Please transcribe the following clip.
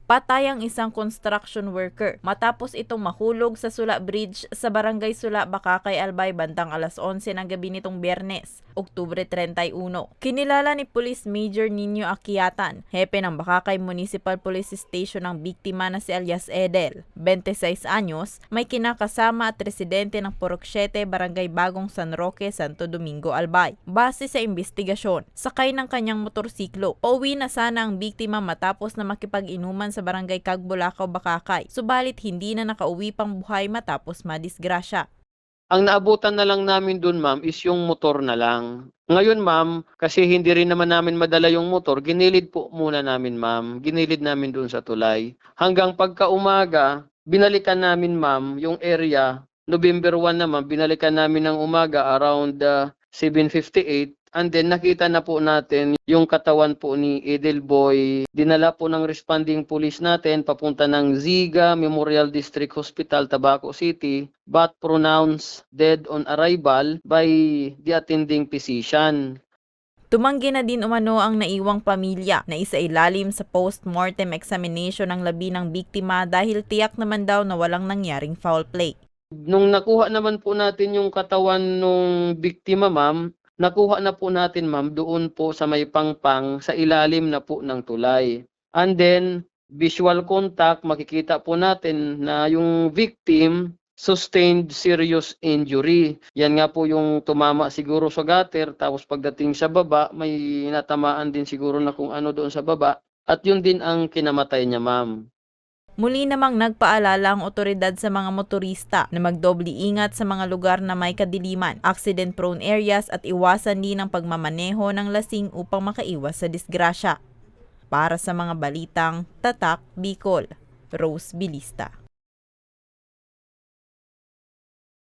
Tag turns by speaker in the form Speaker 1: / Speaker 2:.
Speaker 1: Patay ang isang construction worker matapos itong mahulog sa Sula Bridge sa Barangay Sula, Bakakay, Albay bandang alas 11 ng gabi nitong Biyernes, Oktubre 31. Kinilala ni Police Major Nino Aquiatan, hepe ng Bakakay Municipal Police Station ng biktima na si alias Edel, 26 anyos, may kinakasama at residente ng Purok 7, Barangay Bagong San Roque, Santo Domingo, Albay. Base sa investigasyon, sakay ng kanyang motorsiklo, pauwi na sana ang biktima matapos na makipag-inuman sa Barangay Cagbulacao, Bakakay. Subalit hindi na nakauwi pang buhay matapos madisgrasya.
Speaker 2: Ang naabutan na lang namin dun, ma'am, is yung motor na lang. Ngayon, ma'am, kasi hindi rin naman namin madala yung motor, ginilid po muna namin, ma'am. Ginilid namin dun sa tulay. Hanggang pagka-umaga, binalikan namin, ma'am, yung area. November 1 naman, binalikan namin ng umaga around 7:58. And then nakita na po natin yung katawan po ni Edelboy. Dinala po ng responding police natin papunta ng Ziga Memorial District Hospital, Tabaco City, but pronounced dead on arrival by the attending physician.
Speaker 1: Tumanggi na din umano ang naiwang pamilya na isailalim sa post-mortem examination ng labi ng biktima dahil tiyak naman daw na walang nangyaring foul play.
Speaker 2: Nung nakuha naman po natin yung katawan ng biktima, ma'am, nakuha na po natin, ma'am, doon po sa may pangpang sa ilalim na po ng tulay. And then, visual contact, makikita po natin na yung victim sustained serious injury. Yan nga po yung tumama siguro sa gutter, tapos pagdating sa baba, may natamaan din siguro na kung ano doon sa baba. At yun din ang kinamatay niya, ma'am.
Speaker 1: Muli namang nagpaalala ang otoridad sa mga motorista na magdobli ingat sa mga lugar na may kadiliman, accident-prone areas at iwasan din ang pagmamaneho ng lasing upang makaiwas sa disgrasya. Para sa mga balitang Tatak Bicol, Rose Bilista.